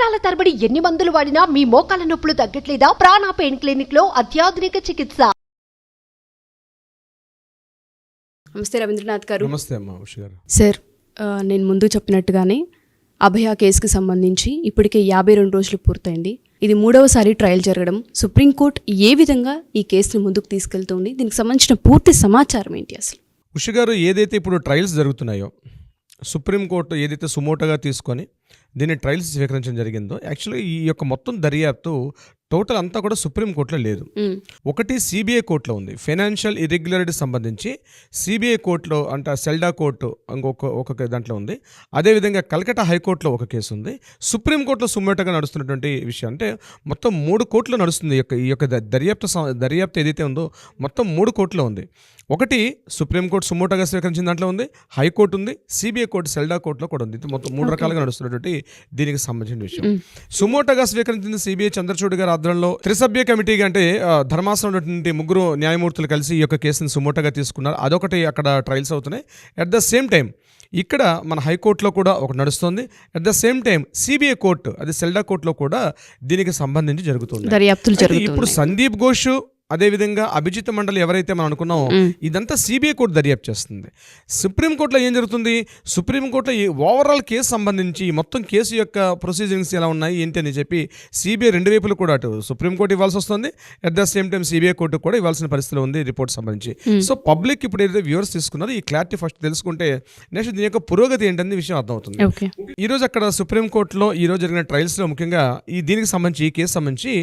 సంవత్సరాల తరబడి ఎన్ని మందులు వాడినా మీ మోకాల నొప్పులు తగ్గట్లేదా? ప్రాణ పెయిన్ క్లినిక్ లో అత్యాధునిక చికిత్స. నమస్తే రవీంద్రనాథ్ గారు. నమస్తే అమ్మా ఉష గారు. సార్, నేను ముందు చెప్పినట్టుగానే అభయ కేసుకి సంబంధించి ఇప్పటికే 52 రోజులు పూర్తయింది. ఇది 3వసారి ట్రయల్ జరగడం. సుప్రీంకోర్టు ఏ విధంగా ఈ కేసుని ముందుకు తీసుకెళ్తుంది, దీనికి సంబంధించిన పూర్తి సమాచారం ఏంటి అసలు? ఉష గారు, ఏదైతే ఇప్పుడు ట్రయల్స్ జరుగుతున్నాయో సుప్రీంకోర్టు ఏదైతే సుమోటోగా తీసుకొని దీన్ని ట్రయల్స్ స్వీకరించడం జరిగిందో, యాక్చువల్గా ఈ యొక్క మొత్తం దర్యాప్తు టోటల్ అంతా కూడా సుప్రీంకోర్టులో లేదు. ఒకటి సిబిఐ కోర్టులో ఉంది. ఫైనాన్షియల్ ఇర్రెగ్యులారిటీ సంబంధించి సిబిఐ కోర్టులో అంటే సెల్డా కోర్టు ఒక్కొక్క దాంట్లో ఉంది. అదేవిధంగా కల్కటా హైకోర్టులో ఒక కేసు ఉంది. సుప్రీంకోర్టులో సుమోటోగా నడుస్తున్నటువంటి విషయం అంటే మొత్తం 3 కోర్టులో నడుస్తుంది. ఈ యొక్క దర్యాప్తు ఏదైతే ఉందో మొత్తం 3 కోర్టులో ఉంది. ఒకటి సుప్రీంకోర్టు సుమోటోగా స్వీకరించిన దాంట్లో ఉంది, హైకోర్టు ఉంది, సిబిఐ కోర్టు సెల్డా కోర్టులో కూడా ఉంది. మొత్తం 3 రకాలుగా నడుస్తున్నటువంటి దీనికి సంబంధించిన విషయం. సుమోటోగా స్వీకరించింది సిబిఐ చంద్రచూడ్ గారి ఆధ్వర్యంలో త్రిసభ్య కమిటీగా అంటే ధర్మాసనం ఉన్నటువంటి 3 న్యాయమూర్తులు కలిసి ఈ యొక్క కేసును సుమోటోగా తీసుకున్నారు. అదొకటి అక్కడ ట్రయల్స్ అవుతున్నాయి. అట్ ద సేమ్ టైం ఇక్కడ మన హైకోర్టులో కూడా ఒకటి నడుస్తుంది. At the same time CBI court అది సెల్డా కోర్టులో కూడా దీనికి సంబంధించి జరుగుతుంది. ఇప్పుడు సందీప్ ఘోష్ అదేవిధంగా అభిజిత్ మండలి ఎవరైతే మనం అనుకున్నామో ఇదంతా సిబిఐ కోర్టు దర్యాప్తు చేస్తుంది. సుప్రీంకోర్టులో ఏం జరుగుతుంది? సుప్రీంకోర్టులో ఈ ఓవరాల్ కేసు సంబంధించి మొత్తం కేసు యొక్క ప్రొసీజరింగ్స్ ఎలా ఉన్నాయి ఏంటి అని చెప్పి సిబిఐ 2 వైపులు కూడా అటు సుప్రీంకోర్టు ఇవ్వాల్సి వస్తుంది, at the same time CBI court కూడా ఇవ్వాల్సిన పరిస్థితిలో ఉంది రిపోర్ట్ సంబంధించి. సో పబ్లిక్ ఇప్పుడు ఏదైతే వ్యూవర్స్ తీసుకున్నారో ఈ క్లారిటీ ఫస్ట్ తెలుసుకుంటే నెక్స్ట్ దీని యొక్క పురోగతి ఏంటనే విషయం అర్థమవుతుంది. ఈరోజు అక్కడ సుప్రీంకోర్టులో ఈరోజు జరిగిన ట్రయల్స్లో ముఖ్యంగా దీనికి సంబంధించి ఈ కేసు సంబంధించి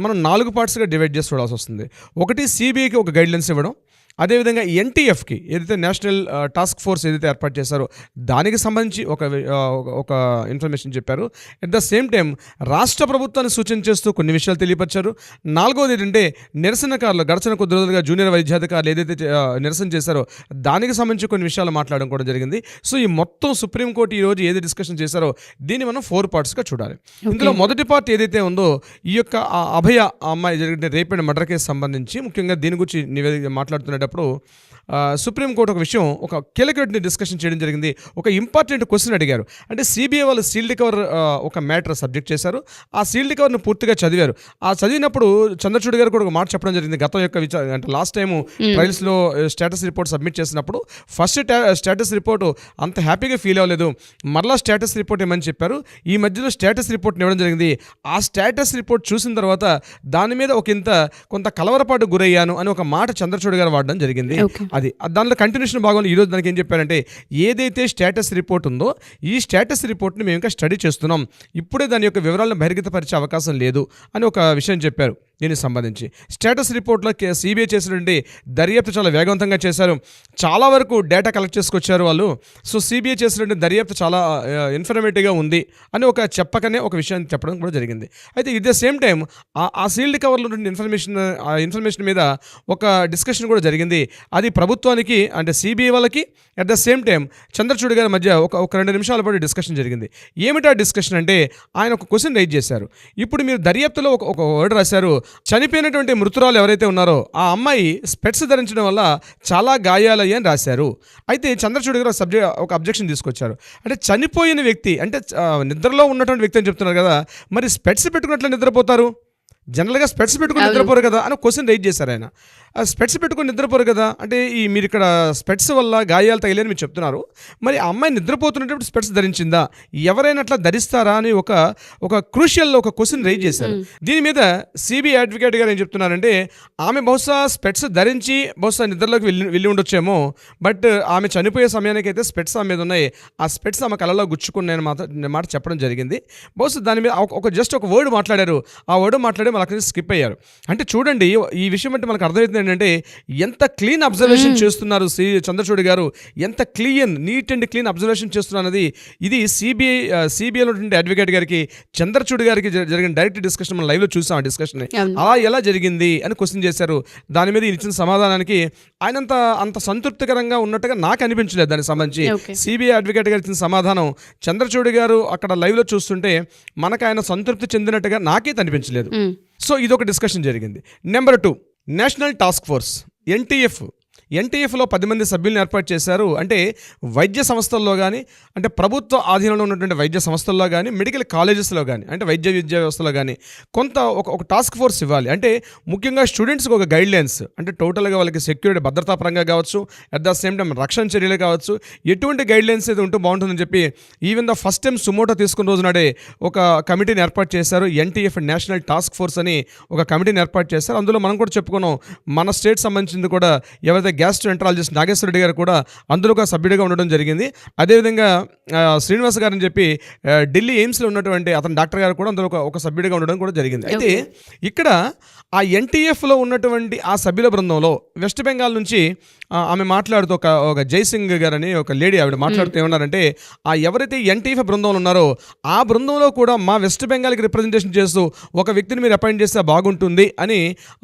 మనం 4 పార్ట్స్గా డివైడ్ చేసి చూడాల్సి వస్తుంది. ఒకటి సిబిఐకి ఒక గైడ్లైన్స్ ఇవ్వడం, అదేవిధంగా ఎన్టీఎఫ్కి ఏదైతే నేషనల్ టాస్క్ ఫోర్స్ ఏదైతే ఏర్పాటు చేశారో దానికి సంబంధించి ఒక ఇన్ఫర్మేషన్ చెప్పారు. అట్ ద సేమ్ టైం రాష్ట్ర ప్రభుత్వాన్ని సూచన చేస్తూ కొన్ని విషయాలు తెలియపరిచారు. 4వది ఏంటంటే నిరసనకారులు గడిచిన కొద్ది రోజులుగా జూనియర్ వైద్యాధికారులు ఏదైతే నిరసన చేశారో దానికి సంబంధించి కొన్ని విషయాలు మాట్లాడడం కూడా జరిగింది. సో ఈ మొత్తం సుప్రీంకోర్టు ఈరోజు ఏది డిస్కషన్ చేశారో దీన్ని మనం 4 పార్ట్స్గా చూడాలి. ఇందులో మొదటి పార్ట్ ఏదైతే ఉందో ఈ యొక్క అభయ అమ్మాయి జరిగిన రేప్ అండ్ మర్డర్ కేసు సంబంధించి ముఖ్యంగా దీని గురించి నివేదిక మాట్లాడుతున్నప్పుడు సుప్రీంకోర్టు ఒక విషయం ఒక కీలకమైన డిస్కషన్ చేయడం జరిగింది. ఒక ఇంపార్టెంట్ క్వశ్చన్ అడిగారు. అంటే సిబిఐ వాళ్ళు సీల్డ్ కవర్ ఒక మ్యాటర్ సబ్జెక్ట్ చేశారు. ఆ సీల్డ్ కవర్ను పూర్తిగా చదివారు. ఆ చదివినప్పుడు చంద్రచూడ్ గారు కూడా ఒక మాట చెప్పడం జరిగింది. గతం యొక్క అంటే లాస్ట్ టైం ట్రయల్స్లో స్టేటస్ రిపోర్ట్ సబ్మిట్ చేసినప్పుడు ఫస్ట్ స్టేటస్ రిపోర్టు అంత హ్యాపీగా ఫీల్ అవ్వలేదు, మరలా స్టేటస్ రిపోర్ట్ ఏమని చెప్పారు. ఈ మధ్యలో స్టేటస్ రిపోర్ట్ని ఇవ్వడం జరిగింది. ఆ స్టేటస్ రిపోర్ట్ చూసిన తర్వాత దాని మీద కొంత కలవరపాటు గురయ్యాను అని ఒక మాట చంద్రచూడ్ గారు వాడడం జరిగింది. అది దానిలో కంటిన్యూషన్ భాగంలో ఈరోజు దానికి ఏం చెప్పారంటే ఏదైతే స్టేటస్ రిపోర్ట్ ఉందో ఈ స్టేటస్ రిపోర్ట్ని మేము ఇంకా స్టడీ చేస్తున్నాం, ఇప్పుడే దాని యొక్క వివరాలను బహిర్గతపరిచే అవకాశం లేదు అని ఒక విషయం చెప్పారు. దీనికి సంబంధించి స్టేటస్ రిపోర్ట్లో సిబిఐ చేసినటువంటి దర్యాప్తు చాలా వేగవంతంగా చేశారు. చాలా వరకు డేటా కలెక్ట్ చేసుకొచ్చారు వాళ్ళు. సో సిబిఐ చేసినటువంటి దర్యాప్తు చాలా ఇన్ఫర్మేటివ్గా ఉంది అని ఒక చెప్పకనే ఒక విషయాన్ని చెప్పడం కూడా జరిగింది. అయితే ఇట్ ద సేమ్ టైం ఆ సీల్డ్ కవర్లో ఉన్న ఇన్ఫర్మేషన్ మీద ఒక డిస్కషన్ కూడా జరిగింది. అది ప్రభుత్వానికి అంటే సిబిఐ వాళ్ళకి at the same time Chandrachud గారి మధ్య ఒక 2 నిమిషాల పాటు డిస్కషన్ జరిగింది. ఏమిటా డిస్కషన్ అంటే ఆయన ఒక క్వశ్చన్ రైజ్ చేశారు. ఇప్పుడు మీరు దర్యాప్తులో ఒక వర్డ్ రాశారు, చనిపోయినటువంటి మృతురాలు ఎవరైతే ఉన్నారో ఆ అమ్మాయి స్పెట్స్ ధరించడం వల్ల చాలా గాయాలయ్యాయి అని రాశారు. అయితే చంద్రచూడ్ గారు ఒక అబ్జెక్షన్ తీసుకొచ్చారు. అంటే చనిపోయిన వ్యక్తి అంటే నిద్రలో ఉన్నటువంటి వ్యక్తి అని చెప్తున్నారు కదా, మరి స్పెట్స్ పెట్టుకున్నట్లు నిద్రపోతారు? జనరల్గా స్పెట్స్ పెట్టుకుని నిద్రపోరు కదా అని క్వశ్చన్ రైజ్ చేశారు ఆయన. స్పెట్స్ పెట్టుకుని నిద్రపోరు కదా అంటే మీరు ఇక్కడ స్పెట్స్ వల్ల గాయాలు తగిలేని మీరు చెప్తున్నారు, మరి ఆ అమ్మాయి నిద్రపోతున్నప్పుడు స్పెట్స్ ధరించిందా, ఎవరైనా అట్లా ధరిస్తారా అని ఒక క్రూషియల్ ఒక క్వశ్చన్ రైజ్ చేశారు. దీని మీద సిబిఐ అడ్వకేట్ గారు ఏం చెప్తున్నారంటే ఆమె బహుశా స్పెట్స్ ధరించి బహుశా నిద్రలోకి వెళ్ళి ఉండొచ్చేమో, బట్ ఆమె చనిపోయే సమయానికి అయితే స్పెట్స్ ఆమె మీద ఉన్నాయి, ఆ స్పెట్స్ ఆమె కళ్ళలో గుచ్చుకున్నాయని మాట చెప్పడం జరిగింది. బహుశా దాని మీద జస్ట్ ఒక వర్డ్ మాట్లాడారు. ఆ వర్డ్ మాట్లాడి మనకు స్కిప్ అయ్యారు. అంటే చూడండి ఈ విషయం అంటే మనకు అర్థమవుతుంది ఏంటంటే ఎంత క్లీన్ అబ్జర్వేషన్ చేస్తున్నారు చంద్రచూడ్ గారు, ఎంత నీట్ అండ్ క్లీన్ అబ్జర్వేషన్ చేస్తున్నది. ఇది సిబిఐలో ఉన్నటువంటి అడ్వకేట్ గారికి చంద్రచూడ్ గారికి జరిగిన డైరెక్ట్ డిస్కషన్ మనం లైవ్లో చూసాం. ఆ డిస్కషన్ అలా ఎలా జరిగింది అని క్వశ్చన్ చేశారు. దాని మీద ఇచ్చిన సమాధానానికి ఆయన అంత సంతృప్తికరంగా ఉన్నట్టుగా నాకు అనిపించలేదు. దానికి సంబంధించి సిబిఐ అడ్వకేట్ గారు ఇచ్చిన సమాధానం చంద్రచూడ్ గారు అక్కడ లైవ్లో చూస్తుంటే మనకు ఆయన సంతృప్తి చెందినట్టుగా నాకైతే అనిపించలేదు. సో ఇదొక డిస్కషన్ జరిగింది. Number 2 national task force NTF ఎన్టీఎఫ్లో 10 మంది సభ్యులను ఏర్పాటు చేశారు. అంటే వైద్య సంస్థల్లో కానీ, అంటే ప్రభుత్వ ఆధీనంలో ఉన్నటువంటి వైద్య సంస్థల్లో కానీ, మెడికల్ కాలేజెస్లో కానీ, అంటే వైద్య విద్యా వ్యవస్థలో కానీ కొంత ఒక టాస్క్ ఫోర్స్ ఇవ్వాలి. అంటే ముఖ్యంగా స్టూడెంట్స్కి ఒక గైడ్ లైన్స్, అంటే టోటల్గా వాళ్ళకి సెక్యూరిటీ భద్రతా పరంగా కావచ్చు, అట్ ద సేమ్ టైం రక్షణ చర్యలు కావచ్చు, ఎటువంటి గైడ్ లైన్స్ అయితే ఉంటూ బాగుంటుందని చెప్పి even the first time suo motu తీసుకున్న రోజు నాడే ఒక కమిటీని ఏర్పాటు చేశారు. ఎన్టీఎఫ్ నేషనల్ టాస్క్ ఫోర్స్ అని ఒక కమిటీని ఏర్పాటు చేశారు. అందులో మనం కూడా చెప్పుకున్నాం, మన స్టేట్ సంబంధించింది కూడా ఎవరైతే గ్యాస్ట్రోఎంట్రాలజిస్ట్ నాగేశ్వర రెడ్డి గారు కూడా అందులో ఒక సభ్యుడిగా ఉండడం జరిగింది. అదేవిధంగా శ్రీనివాస్ గారు అని చెప్పి ఢిల్లీ ఎయిమ్స్లో ఉన్నటువంటి అతని డాక్టర్ గారు కూడా అందులో ఒక సభ్యుడిగా ఉండడం కూడా జరిగింది. అయితే ఇక్కడ ఆ ఎన్టీఎఫ్లో ఉన్నటువంటి ఆ సభ్యుల బృందంలో వెస్ట్ బెంగాల్ నుంచి ఆమె మాట్లాడుతూ ఒక జైసింగ్ గారని ఒక లేడీ ఆవిడ మాట్లాడుతూ ఏమన్నారంటే, ఆ ఎవరైతే ఎన్టీఎఫ్ బృందంలో ఉన్నారో ఆ బృందంలో కూడా మా వెస్ట్ బెంగాల్కి రిప్రజెంటేషన్ చేస్తూ ఒక వ్యక్తిని మీరు అపాయింట్ చేస్తే బాగుంటుంది అని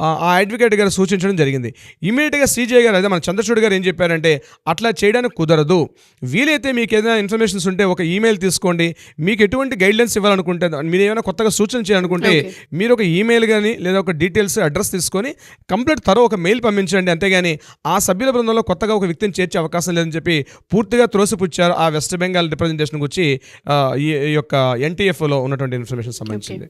ఆ అడ్వకేట్ గారు సూచించడం జరిగింది. ఇమీడియట్గా సీజే గారు, అదే మన చంద్రచూడ్ గారు ఏం చెప్పారంటే, అట్లా చేయడానికి కుదరదు, వీలైతే మీకు ఏదైనా ఇన్ఫర్మేషన్స్ ఉంటే ఒక ఈమెయిల్ తీసుకోండి, మీకు ఎటువంటి గైడ్లైన్స్ ఇవ్వాలనుకుంటే, మీరు ఏమైనా కొత్తగా సూచన చేయాలనుకుంటే మీరు ఒక ఈమెయిల్ కానీ లేదా ఒక డీటెయిల్స్ అడ్రస్ తీసుకొని కంప్లీట్ ఒక మెయిల్ పంపించండి, అంతేగాని ఆ సభ్యుల బృందంలో కొత్తగా ఒక వ్యక్తిని చేర్చే అవకాశం లేదని చెప్పి పూర్తిగా త్రోసిపుచ్చారు ఆ వెస్ట్ బెంగాల్ రిప్రజెంటేషన్ గురించి ఈ యొక్క ఎన్టీఎఫ్లో ఉన్నటువంటి ఇన్ఫర్మేషన్ సంబంధించింది.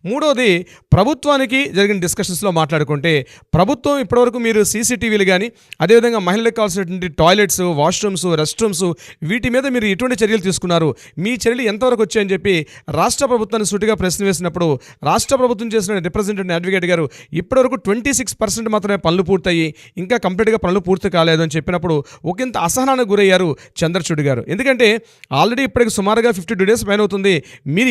మూడోది, ప్రభుత్వానికి జరిగిన డిస్కషన్స్లో మాట్లాడుకుంటే, ప్రభుత్వం ఇప్పటివరకు మీరు సీసీటీవీలు కానీ, అదేవిధంగా మహిళలకు కావాల్సినటువంటి టాయిలెట్స్, వాష్రూమ్స్, రెస్ట్ రూమ్స్, వీటి మీద మీరు ఎటువంటి చర్యలు తీసుకున్నారు, మీ చర్యలు ఎంతవరకు వచ్చాయని చెప్పి రాష్ట్ర ప్రభుత్వాన్ని సూటిగా ప్రశ్న వేసినప్పుడు రాష్ట్ర ప్రభుత్వం చేసిన రిప్రజెంటేటివ్ అడ్వకేట్ గారు ఇప్పటివరకు 26% మాత్రమే పనులు పూర్తయ్యి ఇంకా కంప్లీట్గా పనులు పూర్తి కాలేదు అని చెప్పినప్పుడు ఒకంత అసహనానికి గురయ్యారు చంద్రచూడ్ గారు. ఎందుకంటే ఆల్రెడీ ఇప్పటికి సుమారుగా 52 డేస్ పైన అవుతుంది, మీరు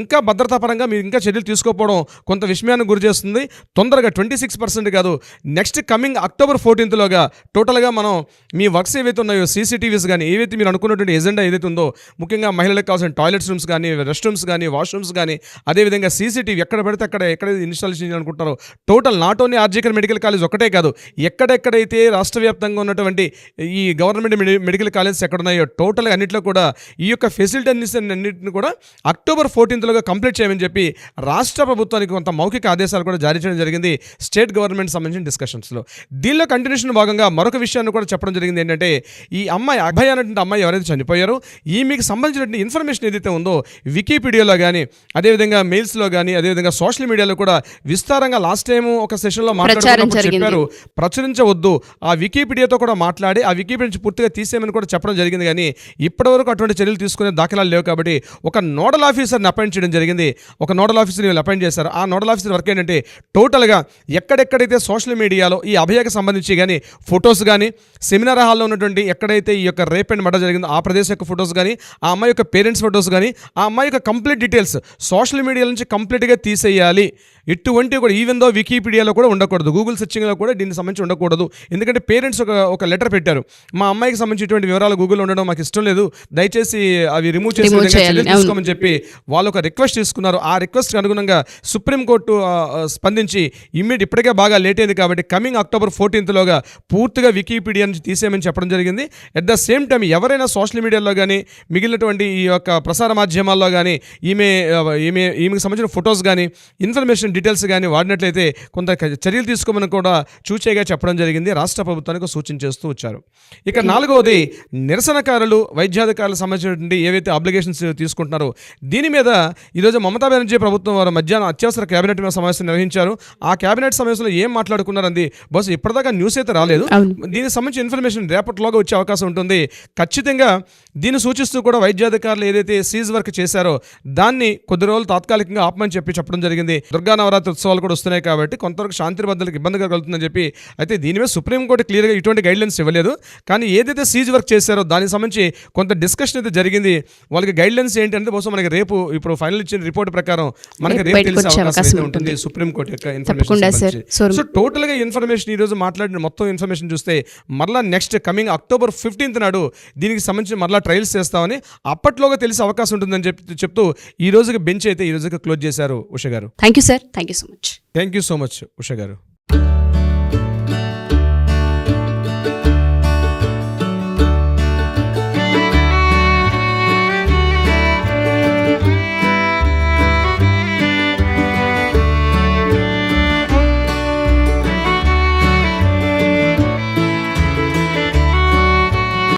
ఇంకా భద్రతా పరంగా మీరు ఇంకా చర్యలు తీసుకోకపోవడం కొంత విస్మయానికి గురి చేస్తుంది. తొందరగా 26% కాదు, నెక్స్ట్ కమింగ్ అక్టోబర్ 14లోగా టోటల్గా మనం మీ వర్క్స్ ఏవైతే ఉన్నాయో, సీసీటీవీస్ కానీ, ఏవైతే మీరు అనుకున్నటువంటి ఎజెండా ఏదైతే ఉందో, ముఖ్యంగా మహిళలకు కావాల్సిన టాయిలెట్స్ రూమ్స్ కానీ, రెస్ట్ రూమ్స్ కానీ, వాష్రూమ్స్ కానీ, అదేవిధంగా సీసీటీవీ ఎక్కడ పడితే ఎక్కడ install చేయాలనుకుంటారో, total not only RG Kar medical college ఒకటే కాదు, ఎక్కడెక్కడైతే రాష్ట్ర వ్యాప్తంగా ఉన్నటువంటి ఈ గవర్నమెంట్ మెడికల్ కాలేజెస్ ఎక్కడున్నాయో టోటల్గా అన్నింటిలో కూడా ఈ యొక్క ఫెసిలిటీ అన్నింటిని కూడా అక్టోబర్ 14లోగా కంప్లీట్ చేయమని చెప్పి రాష్ట్ర ప్రభుత్వానికి కొంత మౌఖిక ఆదేశాలు కూడా జారీ చేయడం జరిగింది స్టేట్ గవర్నమెంట్ సంబంధించిన డిస్కషన్స్లో. దీనిలో కంటిన్యూషన్ భాగంగా మరొక విషయాన్ని కూడా చెప్పడం జరిగింది. ఏంటంటే, ఈ అమ్మాయి అభయ అనేటువంటి అమ్మాయి ఎవరైతే చనిపోయారో ఈమెకి సంబంధించినటువంటి ఇన్ఫర్మేషన్ ఏదైతే ఉందో వికీపీడియాలో కానీ, అదేవిధంగా మెయిల్స్లో కానీ, అదేవిధంగా సోషల్ మీడియాలో కూడా విస్తారంగా లాస్ట్ టైం ఒక సెషన్లో మాట్లాడుతున్నప్పుడు చెప్పారు, ప్రచురించవద్దు, ఆ వికీపీడియాతో కూడా మాట్లాడి ఆ వికీపీడియా నుంచి పూర్తిగా తీసేయమని కూడా చెప్పడం జరిగింది. కానీ ఇప్పటివరకు అటువంటి చర్యలు తీసుకునే దాఖలాలు లేవు. కాబట్టి ఒక నోడల్ ఆఫీసర్ని అపాయింట్ చేయడం జరిగింది. ఒక నోడల్ ఆఫీసర్ని వీళ్ళు అపాయింట్ చేశారు. ఆ నోడల్ ఆఫీసర్ వర్క్ ఏంటంటే, టోటల్గా ఎక్కడెక్కడైతే సోషల్ మీడియాలో ఈ అభయకు సంబంధించి కానీ ఫొటోస్ కానీ, సెమినార్ హాల్లో ఉన్నటువంటి ఎక్కడైతే ఈ యొక్క రేప్ అండ్ మర్డర్ జరిగిందో ఆ ప్రదేశం యొక్క ఫొటోస్ కానీ, ఆ అమ్మాయి యొక్క పేరెంట్స్ ఫొటోస్ కానీ, ఆ అమ్మాయి యొక్క కంప్లీట్ డీటెయిల్స్ సోషల్ మీడియా నుంచి కంప్లీట్గా తీసేయాలి. ఇటువంటి కూడా ఈవెన్ దో వికీపీడియాలో కూడా ఉండకూడదు, గూగుల్ సెర్చింగ్లో కూడా దీనికి సంబంధించి ఉండకూడదు. ఎందుకంటే పేరెంట్స్ ఒక లెటర్ పెట్టారు, మా అమ్మాయికి సంబంధించి ఇటువంటి వివరాలు గూగుల్లో ఉండడం మాకు ఇష్టం లేదు, దయచేసి అవి రిమూవ్ చేసే విధంగా చర్యలు తీసుకోమని చెప్పి వాళ్ళు ఒక రిక్వెస్ట్ తీసుకున్నారు. ఆ రిక్వెస్ట్కి అనుగుణంగా సుప్రీంకోర్టు స్పందించి ఇప్పటికే బాగా లేట్ అయింది కాబట్టి కమింగ్ అక్టోబర్ 14లోగా పూర్తిగా వికీపీడియా నుంచి తీసేయమని చెప్పడం జరిగింది. అట్ ద సేమ్ టైం ఎవరైనా సోషల్ మీడియాలో కానీ, మిగిలినటువంటి ఈ యొక్క ప్రసార మాధ్యమాల్లో కానీ ఈమెకి సంబంధించిన ఫొటోస్ కానీ, ఇన్ఫర్మేషన్ డీటెయిల్స్ కానీ వాడినట్లయితే కొంత చర్యలు తీసుకోమని కూడా చూచేగా చెప్పడం జరిగింది. రాష్ట్ర ప్రభుత్వానికి సూచన చేస్తూ వచ్చారు. ఇక 4వది, నిరసనకారులు, వైద్యాధికారులకు సంబంధించినటువంటి ఏవైతే అబ్లిగేషన్స్ తీసుకుంటున్నారో దీని మీద ఈరోజు మమతా బెనర్జీ ప్రభుత్వం వారు మధ్యాహ్నం అత్యవసర కేబినెట్ సమావేశం నిర్వహించారు. ఆ కేబినెట్ సమావేశంలో ఏం మాట్లాడుకున్నారంది బహుశా ఇప్పటిదాకా న్యూస్ అయితే రాలేదు. దీనికి సంబంధించిన ఇన్ఫర్మేషన్ రేపటిలోగా వచ్చే అవకాశం ఉంటుంది. ఖచ్చితంగా దీన్ని సూచిస్తూ కూడా వైద్యాధికారులు ఏదైతే సీజ్ వర్క్ చేశారో దాన్ని కొద్ది రోజులు తాత్కాలికంగా ఆపమని చెప్పడం జరిగింది. దుర్గా నవరాత్రి ఉత్సవాలు కూడా వస్తున్నాయి కాబట్టి కొంతవరకు శాంతి భద్రతలకు ఇబ్బందిగా కలుగుతుందని చెప్పి, అయితే దీని మీద సుప్రీంకోర్టు క్లియర్గా ఇటువంటి గైడ్లైన్స్ ఇవ్వలేదు. కానీ ఏదైతే సీజ్ వర్క్ చేశారో దానికి సంబంధించి కొంత డిస్కషన్ అయితే జరిగింది. వాళ్ళకి గైడ్లైన్స్ ఏంటంటే బహుశా మనకి రేపు ఇప్పుడు ఫైనల్ ఇచ్చిన రిపోర్ట్ ప్రకారం మనకి రేపు తెలిసే అవకాశం అయితే ఉంటుంది సుప్రీంకోర్టు యొక్క ఇన్ఫర్మేషన్. సో టోటల్గా ఇన్ఫర్మేషన్ ఈరోజు మాట్లాడిన మొత్తం ఇన్ఫర్మేషన్ చూస్తే మరలా నెక్స్ట్ కమింగ్ అక్టోబర్ 15 నాడు దీనికి సంబంధించి మరలా ట్రయల్స్ చేస్తామని అప్పట్లోగా తెలిసే అవకాశం ఉంటుందని చెప్తూ ఈ రోజుకి బెంచ్ అయితే ఈ రోజుకి క్లోజ్ చేశారు. ఉష గారు, thank you sir, thank you so much. Thank you so much Usha గారు.